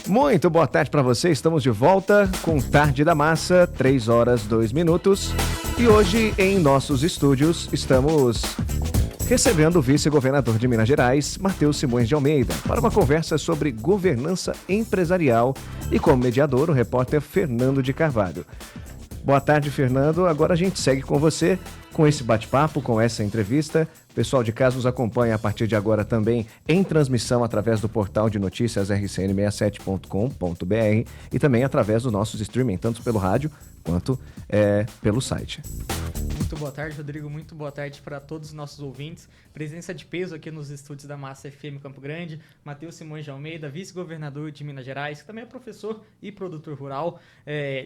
Muito boa tarde para você, estamos de volta com Tarde da Massa, 3 horas 2 minutos. E hoje em nossos estúdios estamos recebendo o vice-governador de Minas Gerais, Matheus Simões de Almeida, para uma conversa sobre governança empresarial e como mediador o repórter Fernando de Carvalho. Boa tarde, Fernando. Agora a gente segue com você, com esse bate-papo, com essa entrevista. O pessoal de casa nos acompanha a partir de agora também em transmissão através do portal de notícias rcn67.com.br e também através dos nossos streaming, tanto pelo rádio quanto pelo site. Muito boa tarde, Rodrigo. Muito boa tarde para todos os nossos ouvintes. Presença de peso aqui nos estúdios da Massa FM Campo Grande. Matheus Simões de Almeida, vice-governador de Minas Gerais, que também é professor e produtor rural,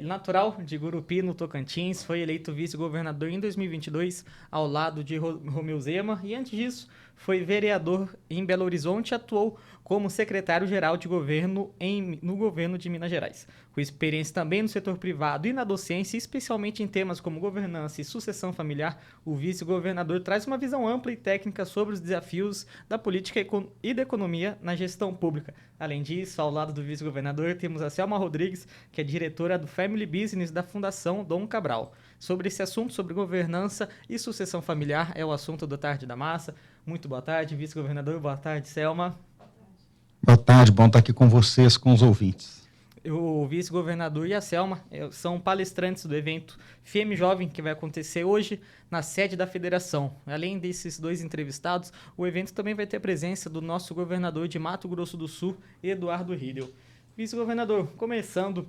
natural de Gurupi, no Tocantins. Foi eleito vice-governador em 2022 ao lado de Romeu Zema. E antes disso, foi vereador em Belo Horizonte e atuou como secretário-geral de governo no governo de Minas Gerais. Com experiência também no setor privado e na docência, especialmente em temas como governança e sucessão familiar, o vice-governador traz uma visão ampla e técnica sobre os desafios da política e da economia na gestão pública. Além disso, ao lado do vice-governador, temos a Selma Rodrigues, que é diretora do Family Business da Fundação Dom Cabral. Sobre esse assunto, sobre governança e sucessão familiar, é o assunto do Tarde da Massa. Muito boa tarde, vice-governador. Boa tarde, Selma. Boa tarde, bom estar aqui com vocês, com os ouvintes. O vice-governador e a Selma são palestrantes do evento FIEM Jovem, que vai acontecer hoje na sede da federação. Além desses dois entrevistados, o evento também vai ter a presença do nosso governador de Mato Grosso do Sul, Eduardo Riedel. Vice-governador, começando,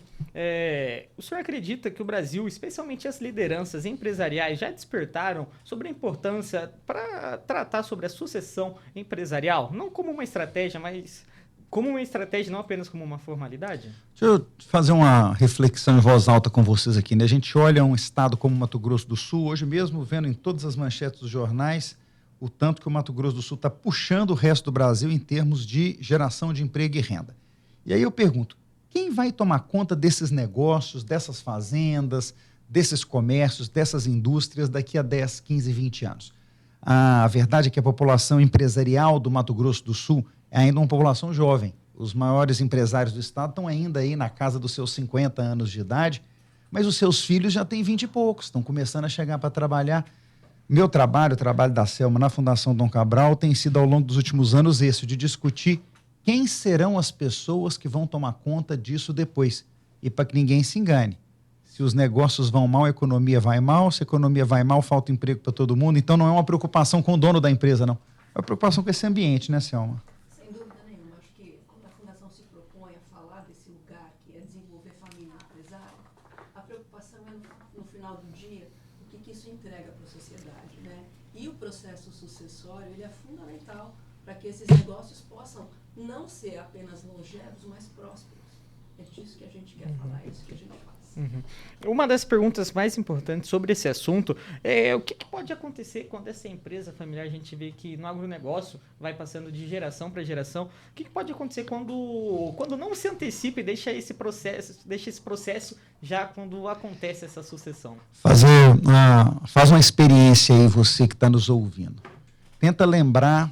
o senhor acredita que o Brasil, especialmente as lideranças empresariais, já despertaram sobre a importância para tratar sobre a sucessão empresarial? Não como uma estratégia, mas como uma estratégia, não apenas como uma formalidade? Deixa eu fazer uma reflexão em voz alta com vocês aqui, né? A gente olha um estado como Mato Grosso do Sul, hoje mesmo vendo em todas as manchetes dos jornais o tanto que o Mato Grosso do Sul está puxando o resto do Brasil em termos de geração de emprego e renda. E aí eu pergunto, quem vai tomar conta desses negócios, dessas fazendas, desses comércios, dessas indústrias daqui a 10, 15, 20 anos? A verdade é que a população empresarial do Mato Grosso do Sul é ainda uma população jovem. Os maiores empresários do estado estão ainda aí na casa dos seus 50 anos de idade, mas os seus filhos já têm 20 e poucos, estão começando a chegar para trabalhar. Meu trabalho, o trabalho da Selma na Fundação Dom Cabral, tem sido ao longo dos últimos anos esse, de discutir quem serão as pessoas que vão tomar conta disso depois. E para que ninguém se engane, se os negócios vão mal, a economia vai mal, se a economia vai mal, falta emprego para todo mundo. Então não é uma preocupação com o dono da empresa, não. É uma preocupação com esse ambiente, né, Selma? Sem dúvida nenhuma. Acho que quando a Fundação se propõe a falar desse lugar que é desenvolver família empresária, a preocupação é, no final do dia, o que isso entrega para a sociedade, né? E o processo sucessório, ele é fundamental para que esses negócios possam não ser apenas longevos, mas prósperos. É disso que a gente quer falar, é isso que a gente faz. Uma das perguntas mais importantes sobre esse assunto é o que pode acontecer quando essa empresa familiar, a gente vê que no agronegócio vai passando de geração para geração, o que pode acontecer quando não se antecipa e deixa esse processo já quando acontece essa sucessão? Faz uma experiência aí, você que está nos ouvindo. Tenta lembrar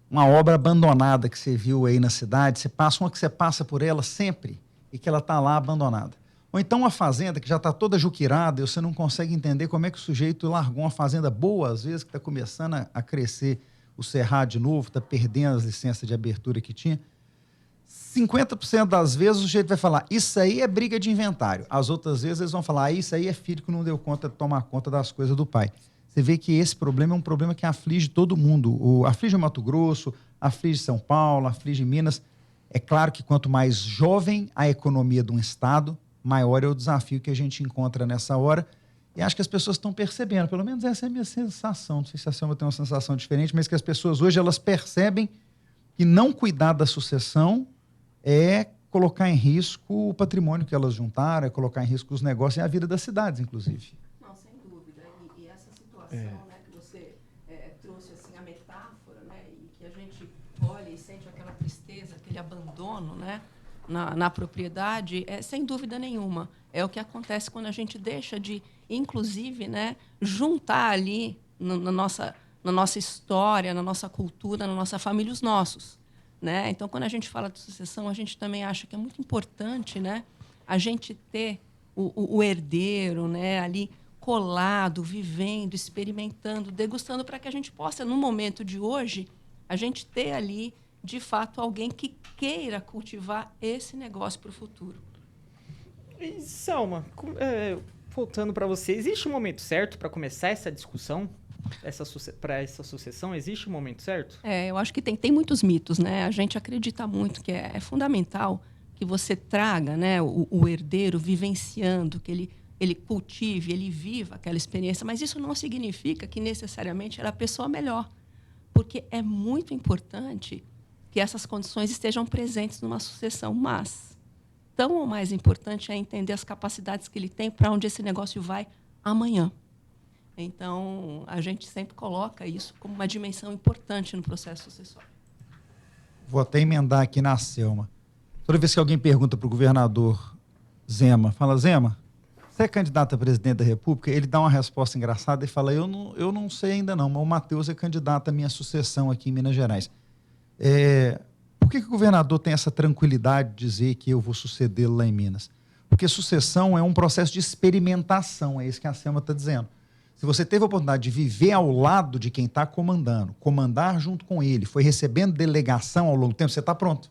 uma obra abandonada que você viu aí na cidade, uma que você passa por ela sempre e que ela está lá abandonada. Ou então uma fazenda que já está toda juquirada e você não consegue entender como é que o sujeito largou uma fazenda boa, às vezes, que está começando a crescer o cerrado de novo, está perdendo as licenças de abertura que tinha. 50% das vezes o sujeito vai falar, isso aí é briga de inventário. As outras vezes eles vão falar, isso aí é filho que não deu conta de tomar conta das coisas do pai. Você vê que esse problema é um problema que aflige todo mundo. Aflige o Mato Grosso, aflige São Paulo, aflige Minas. É claro que quanto mais jovem a economia de um estado, maior é o desafio que a gente encontra nessa hora. E acho que as pessoas estão percebendo, pelo menos essa é a minha sensação. Não sei se a Selma tem uma sensação diferente, mas que as pessoas hoje elas percebem que não cuidar da sucessão é colocar em risco o patrimônio que elas juntaram, é colocar em risco os negócios e a vida das cidades, inclusive. Não, sem dúvida. E essa situação, né, que você trouxe assim, a metáfora, né, e que a gente olha e sente aquela tristeza, aquele abandono, né, na propriedade, sem dúvida nenhuma. É o que acontece quando a gente deixa de, inclusive, né, juntar ali na nossa história, na nossa cultura, na nossa família, os nossos. né? Então, quando a gente fala de sucessão, a gente também acha que é muito importante, né, a gente ter o herdeiro, né, ali colado, vivendo, experimentando, degustando, para que a gente possa, no momento de hoje, a gente ter ali, de fato, alguém que queira cultivar esse negócio para o futuro. E, Selma, voltando para você, existe um momento certo para começar essa discussão? Para essa sucessão, existe um momento certo? Eu acho que tem muitos mitos, né? A gente acredita muito que é fundamental que você traga, né, o herdeiro vivenciando, que ele cultive, ele viva aquela experiência, mas isso não significa que necessariamente ela é a pessoa melhor, porque é muito importante que essas condições estejam presentes numa sucessão, mas tão ou mais importante é entender as capacidades que ele tem para onde esse negócio vai amanhã. Então, a gente sempre coloca isso como uma dimensão importante no processo sucessório. Vou até emendar aqui na Selma. Toda vez que alguém pergunta para o governador Zema, fala, Zema, você é candidato a presidente da República? Ele dá uma resposta engraçada e fala, eu não sei ainda não, mas o Matheus é candidato à minha sucessão aqui em Minas Gerais. Por que o governador tem essa tranquilidade de dizer que eu vou sucedê-lo lá em Minas? Porque sucessão é um processo de experimentação, é isso que a Selma está dizendo. Se você teve a oportunidade de viver ao lado de quem está comandando, comandar junto com ele, foi recebendo delegação ao longo do tempo, você está pronto.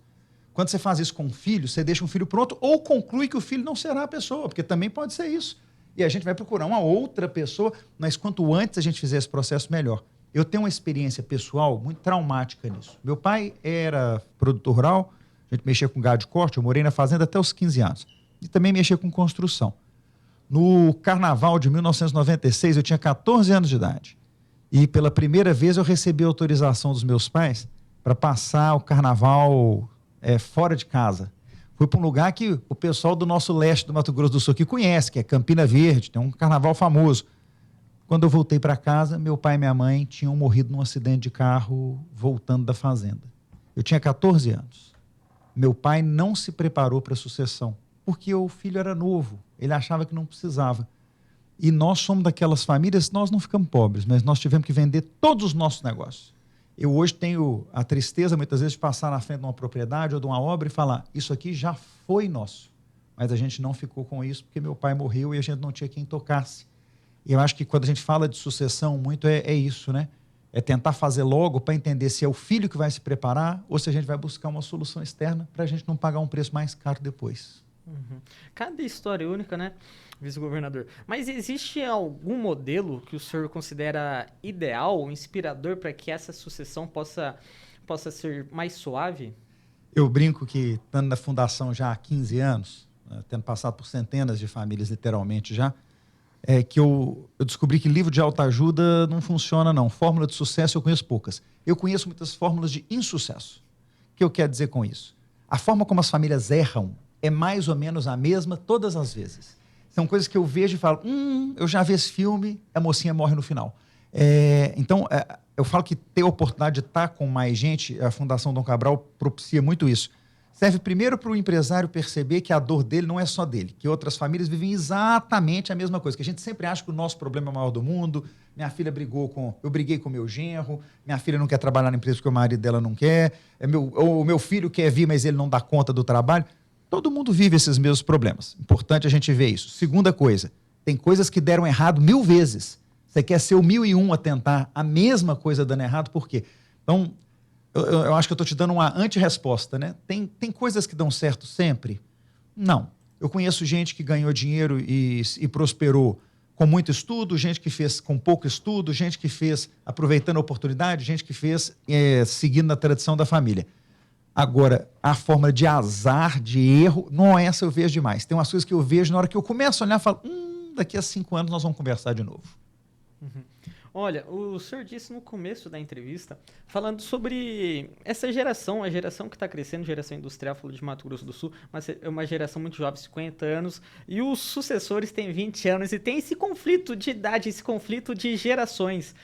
Quando você faz isso com um filho, você deixa um filho pronto ou conclui que o filho não será a pessoa, porque também pode ser isso. E a gente vai procurar uma outra pessoa, mas quanto antes a gente fizer esse processo, melhor. Eu tenho uma experiência pessoal muito traumática nisso. Meu pai era produtor rural, a gente mexia com gado de corte, eu morei na fazenda até os 15 anos. E também mexia com construção. No carnaval de 1996, eu tinha 14 anos de idade. E pela primeira vez eu recebi a autorização dos meus pais para passar o carnaval fora de casa. Fui para um lugar que o pessoal do nosso leste do Mato Grosso do Sul que conhece, que é Campina Verde, tem um carnaval famoso. Quando eu voltei para casa, meu pai e minha mãe tinham morrido num acidente de carro voltando da fazenda. Eu tinha 14 anos. Meu pai não se preparou para a sucessão, porque o filho era novo, ele achava que não precisava. E nós somos daquelas famílias, nós não ficamos pobres, mas nós tivemos que vender todos os nossos negócios. Eu hoje tenho a tristeza, muitas vezes, de passar na frente de uma propriedade ou de uma obra e falar, isso aqui já foi nosso. Mas a gente não ficou com isso porque meu pai morreu e a gente não tinha quem tocasse. E eu acho que quando a gente fala de sucessão, muito é isso, né? É tentar fazer logo para entender se é o filho que vai se preparar ou se a gente vai buscar uma solução externa para a gente não pagar um preço mais caro depois. Uhum. Cada história é única, né, vice-governador? Mas existe algum modelo que o senhor considera ideal ou inspirador para que essa sucessão possa ser mais suave? Eu brinco que, estando na fundação já há 15 anos, tendo passado por centenas de famílias, literalmente já, que eu descobri que livro de autoajuda não funciona, não. Fórmula de sucesso eu conheço poucas. Eu conheço muitas fórmulas de insucesso. O que eu quero dizer com isso? A forma como as famílias erram é mais ou menos a mesma todas as vezes. São coisas que eu vejo e falo, eu já vi esse filme, a mocinha morre no final. Então, eu falo que ter a oportunidade de estar com mais gente, a Fundação Dom Cabral propicia muito isso. Serve primeiro para o empresário perceber que a dor dele não é só dele, que outras famílias vivem exatamente a mesma coisa, que a gente sempre acha que o nosso problema é o maior do mundo, eu briguei com meu genro, minha filha não quer trabalhar na empresa porque o marido dela não quer, o meu filho quer vir, mas ele não dá conta do trabalho. Todo mundo vive esses mesmos problemas. Importante a gente ver isso. Segunda coisa, tem coisas que deram errado 1000 vezes. Você quer ser o 1001 a tentar a mesma coisa dando errado, por quê? Então, eu acho que eu estou te dando uma anti-resposta, né? Tem coisas que dão certo sempre? Não. Eu conheço gente que ganhou dinheiro e prosperou com muito estudo, gente que fez com pouco estudo, gente que fez aproveitando a oportunidade, gente que fez seguindo a tradição da família. Agora, a forma de azar, de erro, não é essa eu vejo demais. Tem umas coisas que eu vejo na hora que eu começo a olhar e falo, daqui a 5 anos nós vamos conversar de novo. Uhum. Olha, o senhor disse no começo da entrevista, falando sobre essa geração, a geração que está crescendo, geração industrial, falou de Mato Grosso do Sul, mas é uma geração muito jovem, 50 anos, e os sucessores têm 20 anos, e tem esse conflito de idade, esse conflito de gerações.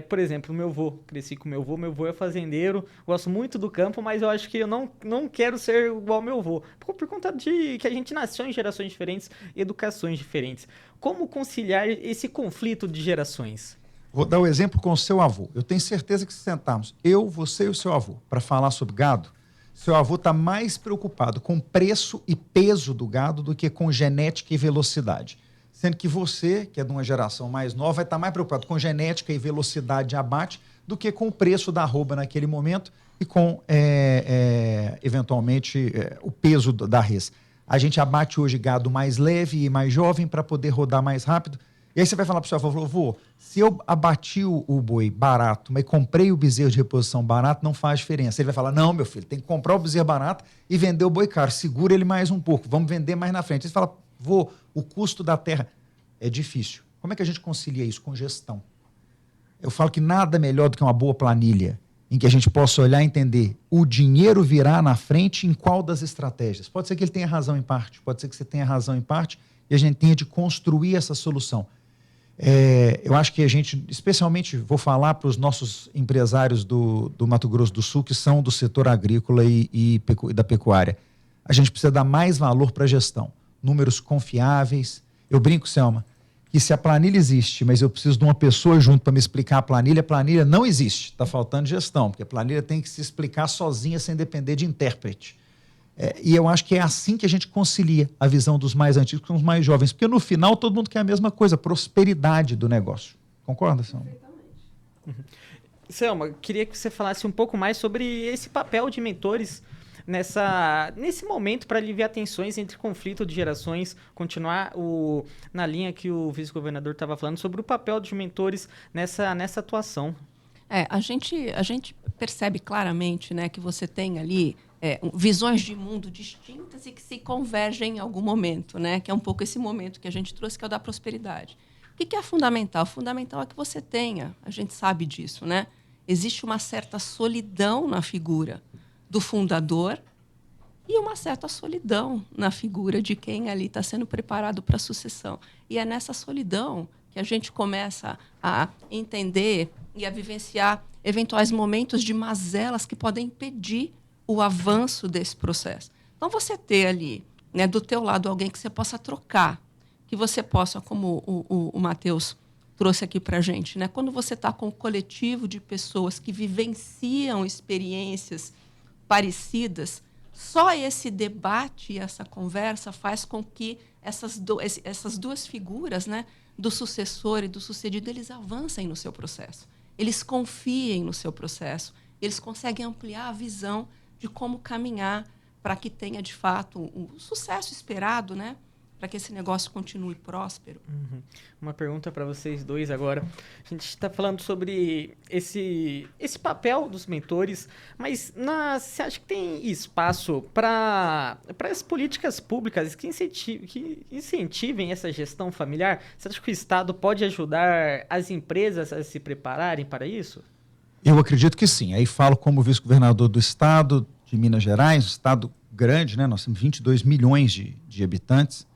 Por exemplo, meu avô, cresci com meu avô é fazendeiro, gosto muito do campo, mas eu acho que eu não quero ser igual meu avô, por conta de que a gente nasceu em gerações diferentes, educações diferentes. Como conciliar esse conflito de gerações? Vou dar o exemplo com o seu avô. Eu tenho certeza que se sentarmos, eu, você e o seu avô, para falar sobre gado, Seu avô está mais preocupado com preço e peso do gado do que com genética e velocidade. Sendo que você, que é de uma geração mais nova, vai estar mais preocupado com genética e velocidade de abate do que com o preço da arroba naquele momento e com, eventualmente, o peso da res. A gente abate hoje gado mais leve e mais jovem para poder rodar mais rápido. E aí você vai falar para o seu avô, vô, se eu abati o boi barato, mas comprei o bezerro de reposição barato, não faz diferença. Ele vai falar, não, meu filho, tem que comprar o bezerro barato e vender o boi caro. Segura ele mais um pouco, vamos vender mais na frente. Você fala, vô, o custo da terra é difícil. Como é que a gente concilia isso? Com gestão. Eu falo que nada melhor do que uma boa planilha, em que a gente possa olhar e entender o dinheiro virá na frente em qual das estratégias. Pode ser que ele tenha razão em parte, pode ser que você tenha razão em parte, e a gente tenha de construir essa solução. Eu acho que a gente, especialmente, vou falar para os nossos empresários do Mato Grosso do Sul, que são do setor agrícola e da pecuária. A gente precisa dar mais valor para a gestão. Números confiáveis. Eu brinco, Selma, que se a planilha existe, mas eu preciso de uma pessoa junto para me explicar a planilha não existe. Está faltando gestão, porque a planilha tem que se explicar sozinha, sem depender de intérprete. E eu acho que é assim que a gente concilia a visão dos mais antigos com os mais jovens, porque no final todo mundo quer a mesma coisa, prosperidade do negócio. Concorda, Selma? Perfeitamente. Selma, queria que você falasse um pouco mais sobre esse papel de mentores nesse momento para aliviar tensões entre conflito de gerações, continuar na linha que o vice-governador estava falando sobre o papel dos mentores nessa atuação. A gente percebe claramente, né, que você tem ali visões de mundo distintas e que se convergem em algum momento, né, que é um pouco esse momento que a gente trouxe, que é o da prosperidade. O que é fundamental? Fundamental é que você tenha, a gente sabe disso, né? Existe uma certa solidão na figura do fundador e uma certa solidão na figura de quem ali está sendo preparado para a sucessão. E é nessa solidão que a gente começa a entender e a vivenciar eventuais momentos de mazelas que podem impedir o avanço desse processo. Então, você ter ali, né, do teu lado alguém que você possa trocar, que você possa, como o Matheus trouxe aqui para a gente, né, quando você está com um coletivo de pessoas que vivenciam experiências parecidas, só esse debate e essa conversa faz com que essas duas figuras, né, do sucessor e do sucedido, eles avancem no seu processo. Eles confiem no seu processo. Eles conseguem ampliar a visão de como caminhar para que tenha, de fato, o sucesso esperado, né? Para que esse negócio continue próspero. Uhum. Uma pergunta para vocês dois agora. A gente está falando sobre esse papel dos mentores, mas você acha que tem espaço para as políticas públicas que incentivem essa gestão familiar? Você acha que o Estado pode ajudar as empresas a se prepararem para isso? Eu acredito que sim. Aí falo como vice-governador do Estado de Minas Gerais, Estado grande, né? Nós temos 22 milhões de habitantes.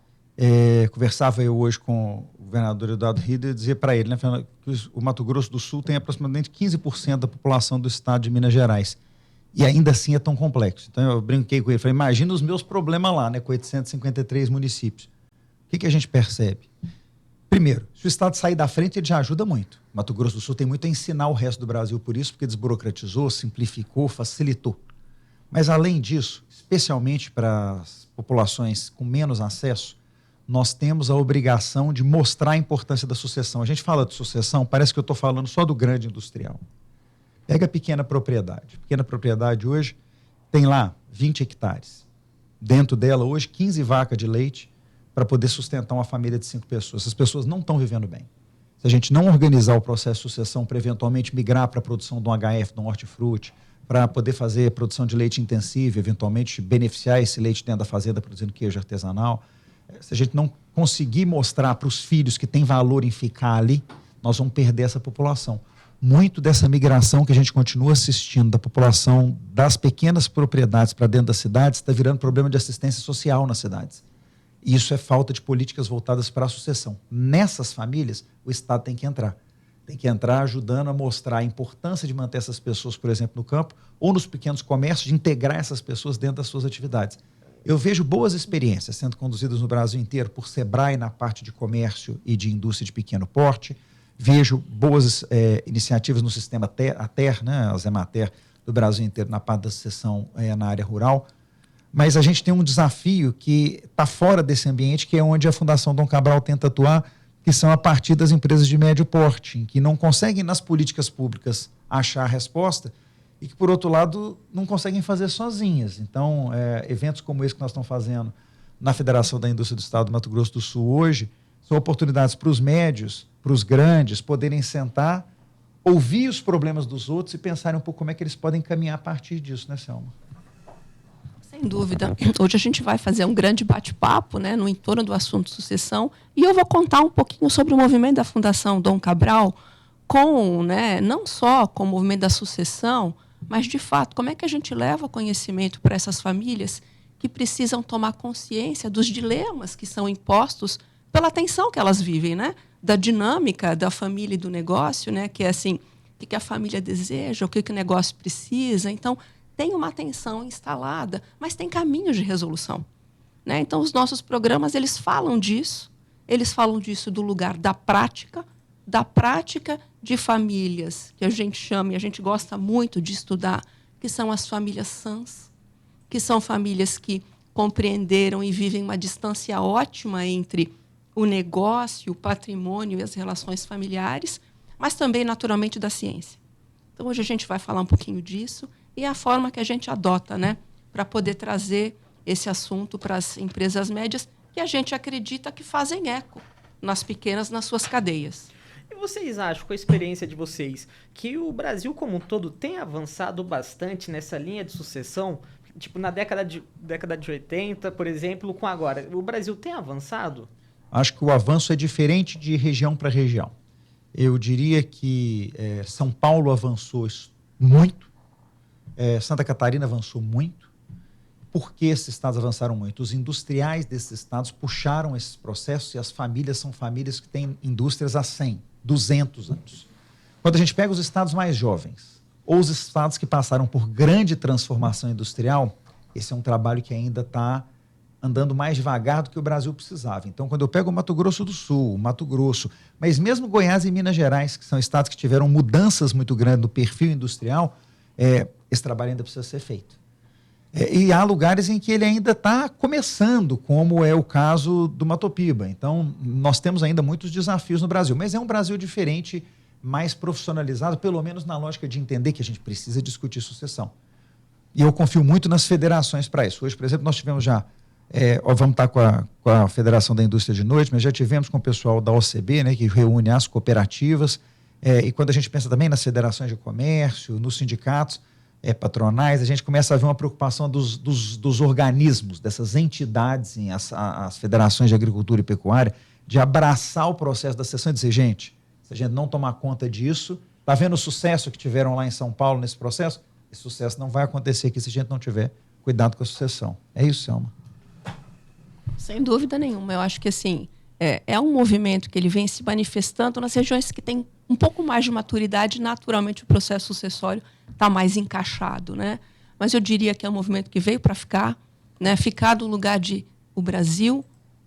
Conversava eu hoje com o governador Eduardo Rieder e dizia para ele, né, que o Mato Grosso do Sul tem aproximadamente 15% da população do estado de Minas Gerais. E ainda assim é tão complexo. Então eu brinquei com ele, falei, imagina os meus problemas lá, né, com 853 municípios. O que a gente percebe? Primeiro, se o estado sair da frente, ele já ajuda muito. O Mato Grosso do Sul tem muito a ensinar o resto do Brasil por isso, porque desburocratizou, simplificou, facilitou. Mas além disso, especialmente para as populações com menos acesso, nós temos a obrigação de mostrar a importância da sucessão. A gente fala de sucessão, parece que eu estou falando só do grande industrial. Pega a pequena propriedade. Pequena propriedade hoje tem lá 20 hectares. Dentro dela hoje 15 vacas de leite para poder sustentar uma família de 5 pessoas. Essas pessoas não estão vivendo bem. Se a gente não organizar o processo de sucessão para eventualmente migrar para a produção de um HF, de um hortifruti, para poder fazer produção de leite intensivo, eventualmente beneficiar esse leite dentro da fazenda produzindo queijo artesanal, se a gente não conseguir mostrar para os filhos que tem valor em ficar ali, nós vamos perder essa população. Muito dessa migração que a gente continua assistindo da população das pequenas propriedades para dentro das cidades está virando problema de assistência social nas cidades. E isso é falta de políticas voltadas para a sucessão. Nessas famílias, o Estado tem que entrar. Tem que entrar ajudando a mostrar a importância de manter essas pessoas, por exemplo, no campo ou nos pequenos comércios, de integrar essas pessoas dentro das suas atividades. Eu vejo boas experiências sendo conduzidas no Brasil inteiro por Sebrae na parte de comércio e de indústria de pequeno porte. Vejo boas iniciativas no sistema ATER, né, a Zemater, do Brasil inteiro na parte da sucessão na área rural. Mas a gente tem um desafio que está fora desse ambiente, que é onde a Fundação Dom Cabral tenta atuar, que são a partir das empresas de médio porte, que não conseguem nas políticas públicas achar a resposta e que, por outro lado, não conseguem fazer sozinhas. Então, eventos como esse que nós estamos fazendo na Federação da Indústria do Estado do Mato Grosso do Sul hoje, são oportunidades para os médios, para os grandes, poderem sentar, ouvir os problemas dos outros e pensarem um pouco como é que eles podem caminhar a partir disso, né, Selma? Sem dúvida. Hoje a gente vai fazer um grande bate-papo, né, no entorno do assunto sucessão, e eu vou contar um pouquinho sobre o movimento da Fundação Dom Cabral, não só com o movimento da sucessão, mas, de fato, como é que a gente leva conhecimento para essas famílias que precisam tomar consciência dos dilemas que são impostos pela tensão que elas vivem, né? Da dinâmica da família e do negócio, né? Que é assim, o que a família deseja, o que o negócio precisa. Então, tem uma tensão instalada, mas tem caminhos de resolução, né? Então, os nossos programas, eles falam disso do lugar da prática de famílias, que a gente chama, e a gente gosta muito de estudar, que são as famílias sãs, que são famílias que compreenderam e vivem uma distância ótima entre o negócio, o patrimônio e as relações familiares, mas também, naturalmente, da ciência. Então, hoje a gente vai falar um pouquinho disso e a forma que a gente adota, né, para poder trazer esse assunto para as empresas médias, que a gente acredita que fazem eco nas pequenas, nas suas cadeias. E vocês acham, com a experiência de vocês, que o Brasil como um todo tem avançado bastante nessa linha de sucessão? Tipo, na década de 80, por exemplo, com agora. O Brasil tem avançado? Acho que o avanço é diferente de região para região. Eu diria que São Paulo avançou muito, Santa Catarina avançou muito. Por que esses estados avançaram muito? Os industriais desses estados puxaram esses processos e as famílias são famílias que têm indústrias há 100, 200 anos. Quando a gente pega os estados mais jovens ou os estados que passaram por grande transformação industrial, esse é um trabalho que ainda está andando mais devagar do que o Brasil precisava. Então, quando eu pego o Mato Grosso do Sul, o Mato Grosso, mas mesmo Goiás e Minas Gerais, que são estados que tiveram mudanças muito grandes no perfil industrial, esse trabalho ainda precisa ser feito. E há lugares em que ele ainda está começando, como é o caso do Mato Piba. Então, nós temos ainda muitos desafios no Brasil, mas é um Brasil diferente, mais profissionalizado, pelo menos na lógica de entender que a gente precisa discutir sucessão. E eu confio muito nas federações para isso. Hoje, por exemplo, nós tivemos já, vamos estar com a Federação da Indústria de noite, mas já tivemos com o pessoal da OCB, né, que reúne as cooperativas, e quando a gente pensa também nas federações de comércio, nos sindicatos, patronais, a gente começa a ver uma preocupação dos organismos, dessas entidades, as federações de agricultura e pecuária, de abraçar o processo da sucessão e dizer, gente, se a gente não tomar conta disso, está vendo o sucesso que tiveram lá em São Paulo nesse processo? Esse sucesso não vai acontecer aqui se a gente não tiver cuidado com a sucessão. É isso, Selma? Sem dúvida nenhuma. Eu acho que assim, é um movimento que ele vem se manifestando nas regiões que têm um pouco mais de maturidade, naturalmente o processo sucessório está mais encaixado, né? Mas eu diria que é um movimento que veio para ficar, né? Ficar do lugar de o Brasil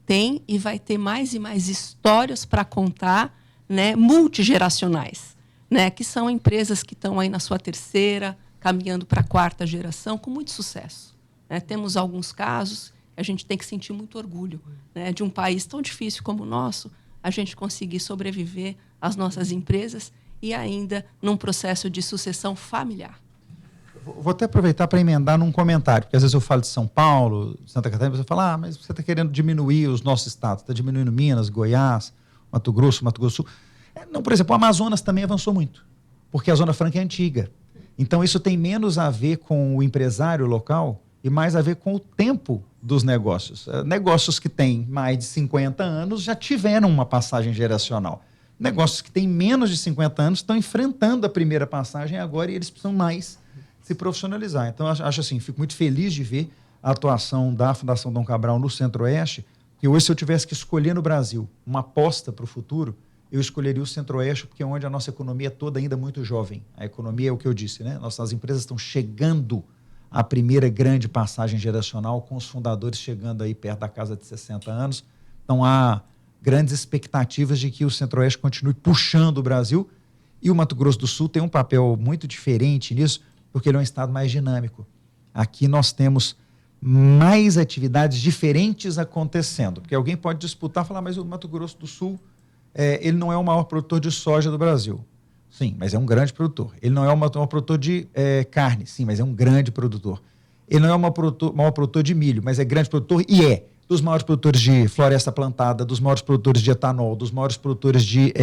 tem e vai ter mais e mais histórias para contar, né? Multigeracionais, né? Que são empresas que estão aí na sua terceira, caminhando para a quarta geração, com muito sucesso, né? Temos alguns casos, a gente tem que sentir muito orgulho, né? De um país tão difícil como o nosso, a gente conseguir sobreviver às nossas empresas e ainda num processo de sucessão familiar. Vou até aproveitar para emendar num comentário, porque às vezes eu falo de São Paulo, Santa Catarina, você fala, mas você está querendo diminuir os nossos estados, está diminuindo Minas, Goiás, Mato Grosso do Sul. Não, por exemplo, o Amazonas também avançou muito, porque a Zona Franca é antiga. Então, isso tem menos a ver com o empresário local e mais a ver com o tempo dos negócios. Negócios que têm mais de 50 anos já tiveram uma passagem geracional. Negócios que têm menos de 50 anos estão enfrentando a primeira passagem agora e eles precisam mais se profissionalizar. Então, acho assim, fico muito feliz de ver a atuação da Fundação Dom Cabral no Centro-Oeste, que hoje, se eu tivesse que escolher no Brasil uma aposta para o futuro, eu escolheria o Centro-Oeste, porque é onde a nossa economia é toda ainda muito jovem. A economia é o que eu disse, né? Nossas empresas estão chegando à primeira grande passagem geracional, com os fundadores chegando aí perto da casa de 60 anos. Então, há grandes expectativas de que o Centro-Oeste continue puxando o Brasil, e o Mato Grosso do Sul tem um papel muito diferente nisso, porque ele é um estado mais dinâmico. Aqui nós temos mais atividades diferentes acontecendo, porque alguém pode disputar e falar, mas o Mato Grosso do Sul, ele não é o maior produtor de soja do Brasil. Sim, mas é um grande produtor. Ele não é o maior produtor de carne. Sim, mas é um grande produtor. Ele não é o maior produtor de milho, mas é grande produtor e é dos maiores produtores de floresta plantada, dos maiores produtores de etanol, dos maiores produtores de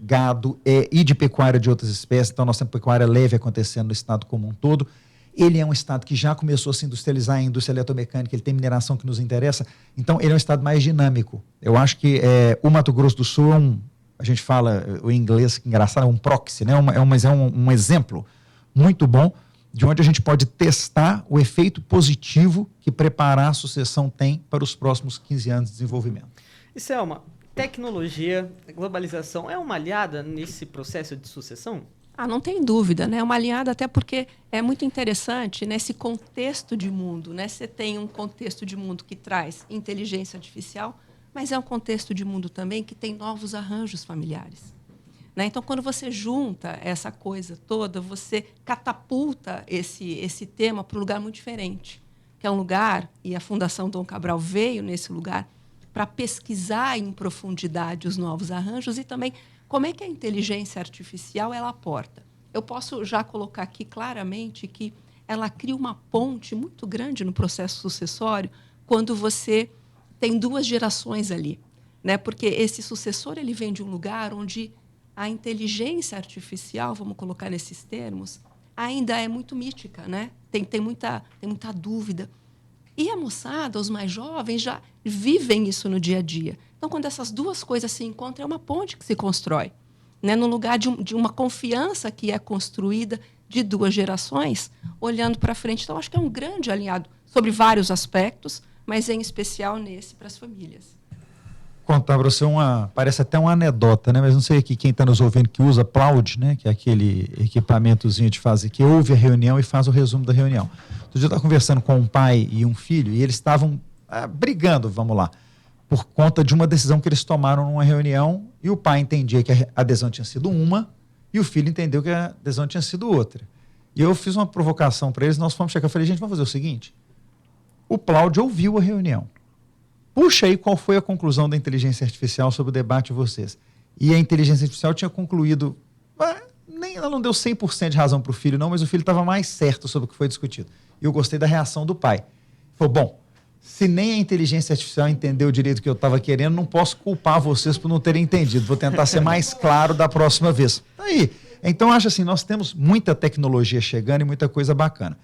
gado e de pecuária de outras espécies. Então, nós temos pecuária leve acontecendo no estado como um todo. Ele é um estado que já começou a se industrializar em indústria eletromecânica, ele tem mineração que nos interessa. Então, ele é um estado mais dinâmico. Eu acho que o Mato Grosso do Sul a gente fala o inglês, que engraçado, é um proxy, né? Mas é um exemplo muito bom de onde a gente pode testar o efeito positivo que preparar a sucessão tem para os próximos 15 anos de desenvolvimento. E Selma, tecnologia, globalização é uma aliada nesse processo de sucessão? Não tem dúvida, né? Uma aliada, até porque é muito interessante nesse contexto de mundo, né? Você tem um contexto de mundo que traz inteligência artificial, mas é um contexto de mundo também que tem novos arranjos familiares, né? Então, quando você junta essa coisa toda, você catapulta esse tema para um lugar muito diferente, que é um lugar, e a Fundação Dom Cabral veio nesse lugar para pesquisar em profundidade os novos arranjos e também como é que a inteligência artificial ela aporta. Eu posso já colocar aqui claramente que ela cria uma ponte muito grande no processo sucessório quando você tem duas gerações ali, né? Porque esse sucessor ele vem de um lugar onde a inteligência artificial, vamos colocar nesses termos, ainda é muito mítica, né? Tem muita dúvida. E a moçada, os mais jovens, já vivem isso no dia a dia. Então, quando essas duas coisas se encontram, é uma ponte que se constrói, né? No lugar de uma confiança que é construída de duas gerações, olhando para frente. Então, acho que é um grande aliado sobre vários aspectos, mas em especial nesse para as famílias. Contar para você parece até uma anedota, né? Mas não sei aqui quem está nos ouvindo que usa Plaud, né? Que é aquele equipamentozinho de fazer, que ouve a reunião e faz o resumo da reunião. Outro dia eu estava conversando com um pai e um filho e eles estavam brigando, vamos lá, por conta de uma decisão que eles tomaram numa reunião e o pai entendia que a adesão tinha sido uma e o filho entendeu que a adesão tinha sido outra. E eu fiz uma provocação para eles, nós fomos checar, eu falei, gente, vamos fazer o seguinte, o Plaud ouviu a reunião. Puxa aí qual foi a conclusão da inteligência artificial sobre o debate de vocês. E a inteligência artificial tinha concluído, ela não deu 100% de razão para o filho não, mas o filho estava mais certo sobre o que foi discutido. E eu gostei da reação do pai. Falou, bom, se nem a inteligência artificial entendeu direito o que eu estava querendo, não posso culpar vocês por não terem entendido. Vou tentar ser mais claro da próxima vez. Aí, então acho assim, nós temos muita tecnologia chegando e muita coisa bacana.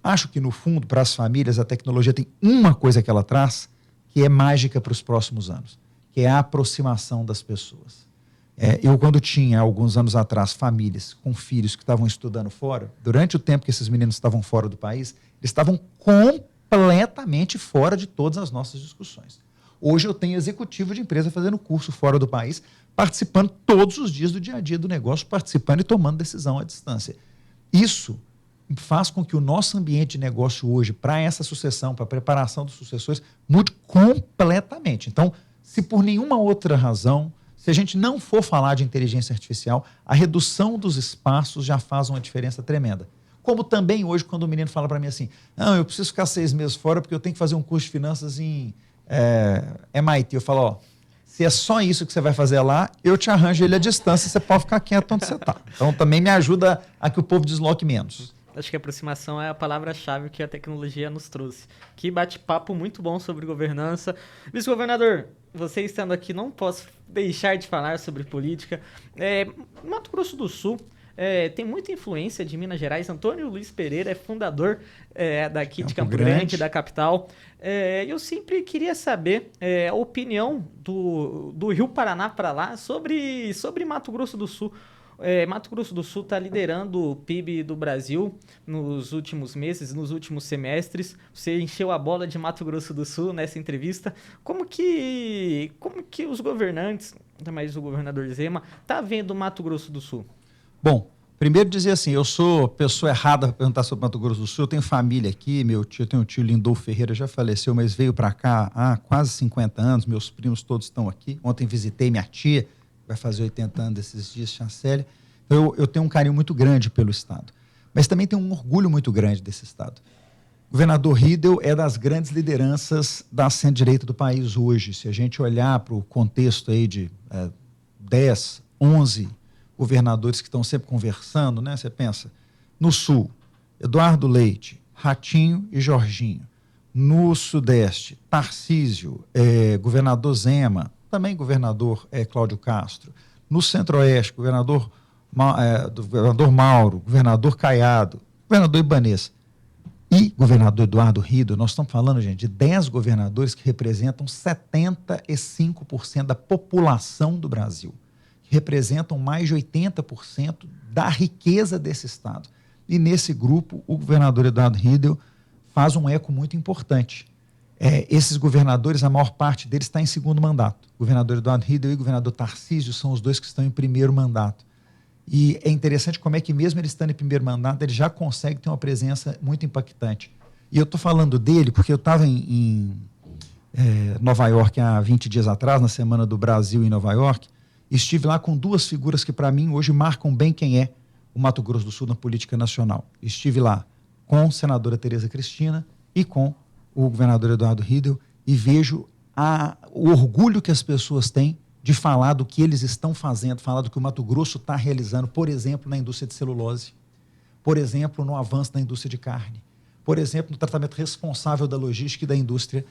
Acho que no fundo, para as famílias, a tecnologia tem uma coisa que ela traz, que é mágica para os próximos anos, que é a aproximação das pessoas. Eu, quando tinha, alguns anos atrás, famílias com filhos que estavam estudando fora, durante o tempo que esses meninos estavam fora do país, eles estavam completamente fora de todas as nossas discussões. Hoje eu tenho executivo de empresa fazendo curso fora do país, participando todos os dias do dia a dia do negócio, participando e tomando decisão à distância. Isso faz com que o nosso ambiente de negócio hoje, para essa sucessão, para a preparação dos sucessores, mude completamente. Então, se por nenhuma outra razão, se a gente não for falar de inteligência artificial, a redução dos espaços já faz uma diferença tremenda. Como também hoje, quando o menino fala para mim assim, não, eu preciso ficar 6 meses fora porque eu tenho que fazer um curso de finanças em MIT. Eu falo, se é só isso que você vai fazer lá, eu te arranjo ele à distância, você pode ficar quieto onde você está. Então, também me ajuda a que o povo desloque menos. Acho que a aproximação é a palavra-chave que a tecnologia nos trouxe. Que bate-papo muito bom sobre governança. Vice-governador, você estando aqui, não posso deixar de falar sobre política. Mato Grosso do Sul tem muita influência de Minas Gerais. Antônio Luiz Pereira é fundador daqui de Campo Grande, da capital. Eu sempre queria saber a opinião do Rio Paraná para lá sobre Mato Grosso do Sul. Mato Grosso do Sul está liderando o PIB do Brasil nos últimos meses, nos últimos semestres. Você encheu a bola de Mato Grosso do Sul nessa entrevista. Como que os governantes, mais o governador Zema, está vendo o Mato Grosso do Sul? Bom, primeiro dizer assim, eu sou pessoa errada para perguntar sobre Mato Grosso do Sul. Eu tenho família aqui, eu tenho um tio Lindolfo Ferreira, já faleceu, mas veio para cá há quase 50 anos. Meus primos todos estão aqui. Ontem visitei minha tia, vai fazer 80 anos esses dias, Chancélia. Eu tenho um carinho muito grande pelo Estado. mas também tem um orgulho muito grande desse estado. O governador Riedel é das grandes lideranças da centro-direita do país hoje. Se a gente olhar para o contexto aí de 10, 11 governadores que estão sempre conversando, né? Você pensa, no Sul, Eduardo Leite, Ratinho e Jorginho. No Sudeste, Tarcísio, governador Zema, também governador Cláudio Castro. No Centro-Oeste, governador Mauro, governador Caiado, governador Ibanez e governador Eduardo Riedel. Nós estamos falando, gente, de 10 governadores que representam 75% da população do Brasil, que representam mais de 80% da riqueza desse estado. E nesse grupo, o governador Eduardo Riedel faz um eco muito importante. Esses governadores, a maior parte deles está em segundo mandato. O governador Eduardo Riedel e o governador Tarcísio são os dois que estão em primeiro mandato. E é interessante como é que mesmo ele estando em primeiro mandato, ele já consegue ter uma presença muito impactante. E eu estou falando dele porque eu estava em Nova York há 20 dias atrás, na Semana do Brasil em Nova York, e estive lá com duas figuras que para mim hoje marcam bem quem é o Mato Grosso do Sul na política nacional. Estive lá com a senadora Tereza Cristina e com o governador Eduardo Riedel e vejo o orgulho que as pessoas têm de falar do que eles estão fazendo, falar do que o Mato Grosso está realizando, por exemplo, na indústria de celulose, por exemplo, no avanço da indústria de carne, por exemplo, no tratamento responsável da logística e da indústria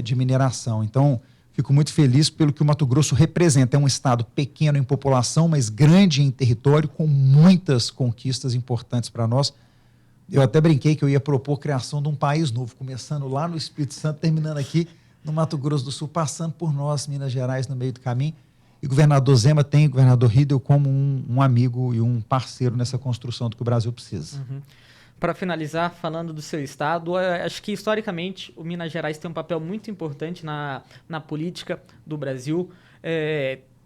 de mineração. Então, fico muito feliz pelo que o Mato Grosso representa. É um estado pequeno em população, mas grande em território, com muitas conquistas importantes para nós. Eu até brinquei que eu ia propor a criação de um país novo, começando lá no Espírito Santo, terminando aqui no Mato Grosso do Sul, passando por nós, Minas Gerais, no meio do caminho. E o governador Zema tem o governador Riedel como um amigo e um parceiro nessa construção do que o Brasil precisa. Uhum. Para finalizar, falando do seu estado, acho que historicamente o Minas Gerais tem um papel muito importante na política do Brasil.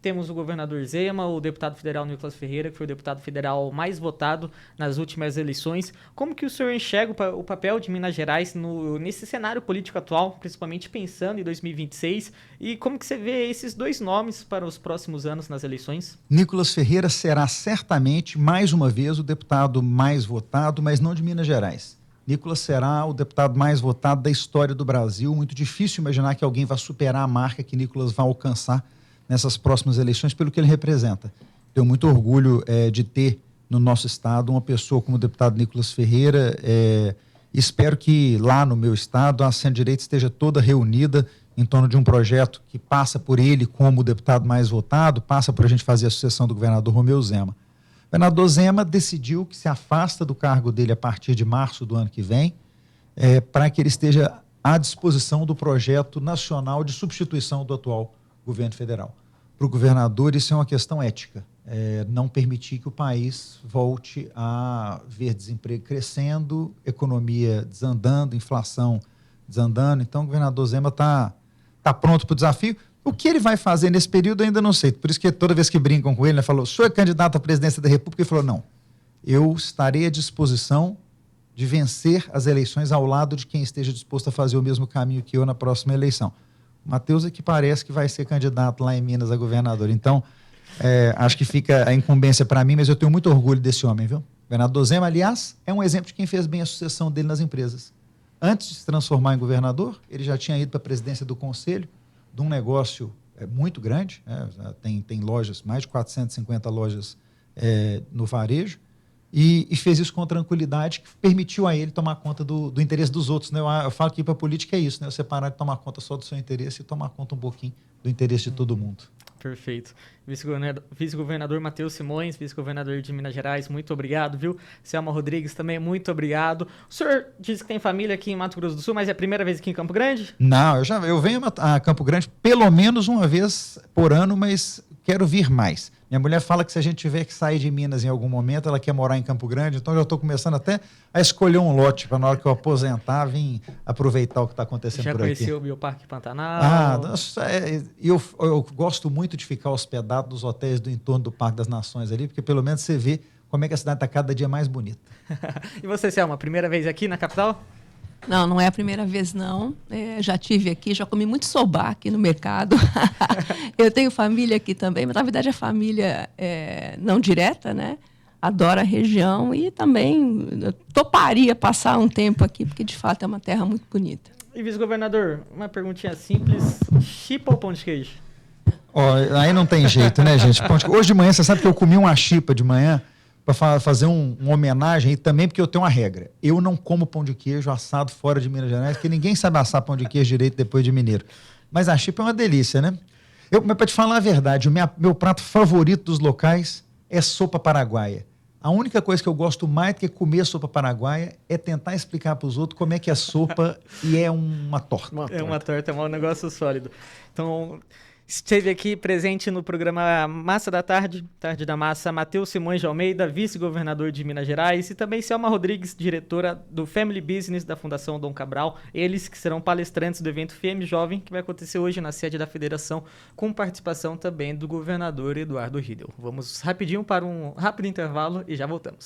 Temos o governador Zema, o deputado federal Nicolas Ferreira, que foi o deputado federal mais votado nas últimas eleições. Como que o senhor enxerga o papel de Minas Gerais nesse cenário político atual, principalmente pensando em 2026? E como que você vê esses dois nomes para os próximos anos nas eleições? Nicolas Ferreira será certamente, mais uma vez, o deputado mais votado, mas não de Minas Gerais. Nicolas será o deputado mais votado da história do Brasil. Muito difícil imaginar que alguém vai superar a marca que Nicolas vai alcançar nessas próximas eleições, pelo que ele representa. Tenho muito orgulho de ter no nosso estado uma pessoa como o deputado Nicolas Ferreira. Espero que lá no meu estado a centro-direita esteja toda reunida em torno de um projeto que passa por ele como o deputado mais votado, passa por a gente fazer a sucessão do governador Romeu Zema. O governador Zema decidiu que se afasta do cargo dele a partir de março do ano que vem, para que ele esteja à disposição do projeto nacional de substituição do atual governo federal. Para o governador, isso é uma questão ética. Não permitir que o país volte a ver desemprego crescendo, economia desandando, inflação desandando. Então, o governador Zema está pronto para o desafio. O que ele vai fazer nesse período, eu ainda não sei. Por isso que toda vez que brincam com ele, ele falou, o senhor é candidato à presidência da República? Ele falou, não, eu estarei à disposição de vencer as eleições ao lado de quem esteja disposto a fazer o mesmo caminho que eu na próxima eleição. Matheus é que parece que vai ser candidato lá em Minas a governador. Então, acho que fica a incumbência para mim, mas eu tenho muito orgulho desse homem, viu? O governador Zema, aliás, é um exemplo de quem fez bem a sucessão dele nas empresas. Antes de se transformar em governador, ele já tinha ido para a presidência do conselho de um negócio muito grande, tem lojas, mais de 450 lojas no varejo, e fez isso com tranquilidade, que permitiu a ele tomar conta do interesse dos outros. Né? Eu falo que ir para a política é isso, né? Você parar de tomar conta só do seu interesse e tomar conta um pouquinho do interesse de todo mundo. Perfeito. Vice-governador Matheus Simões, vice-governador de Minas Gerais, muito obrigado, viu? Selma Rodrigues também, muito obrigado. O senhor disse que tem família aqui em Mato Grosso do Sul, mas é a primeira vez aqui em Campo Grande? Não, eu venho a Campo Grande pelo menos uma vez por ano, mas quero vir mais. Minha mulher fala que se a gente tiver que sair de Minas em algum momento, ela quer morar em Campo Grande, então já estou começando até a escolher um lote para na hora que eu aposentar, vir aproveitar o que está acontecendo por aqui. Já conheceu o Bioparque Pantanal? Eu gosto muito de ficar hospedado nos hotéis do entorno do Parque das Nações ali, porque pelo menos você vê como é que a cidade está cada dia mais bonita. E você, Selma, primeira vez aqui na capital? Não, não é a primeira vez, não. Já tive aqui, já comi muito sobá aqui no mercado. Eu tenho família aqui também, mas na verdade a família não direta, né? adoro a região e também toparia passar um tempo aqui, porque de fato é uma terra muito bonita. E vice-governador, uma perguntinha simples, chipa ou pão de queijo? Aí não tem jeito, né, gente? Hoje de manhã, você sabe que eu comi uma chipa de manhã para fazer uma homenagem e também porque eu tenho uma regra. Eu não como pão de queijo assado fora de Minas Gerais, porque ninguém sabe assar pão de queijo direito depois de mineiro. Mas a chipa é uma delícia, né? Mas para te falar a verdade, meu prato favorito dos locais é sopa paraguaia. A única coisa que eu gosto mais do que comer sopa paraguaia é tentar explicar para os outros como é que é sopa e é uma torta. É uma torta, é um negócio sólido. Então, esteve aqui presente no programa Massa da Tarde, Tarde da Massa, Matheus Simões de Almeida, vice-governador de Minas Gerais, e também Selma Rodrigues, diretora do Family Business da Fundação Dom Cabral. Eles que serão palestrantes do evento FM Jovem, que vai acontecer hoje na sede da Federação, com participação também do governador Eduardo Riedel. Vamos rapidinho para um rápido intervalo e já voltamos.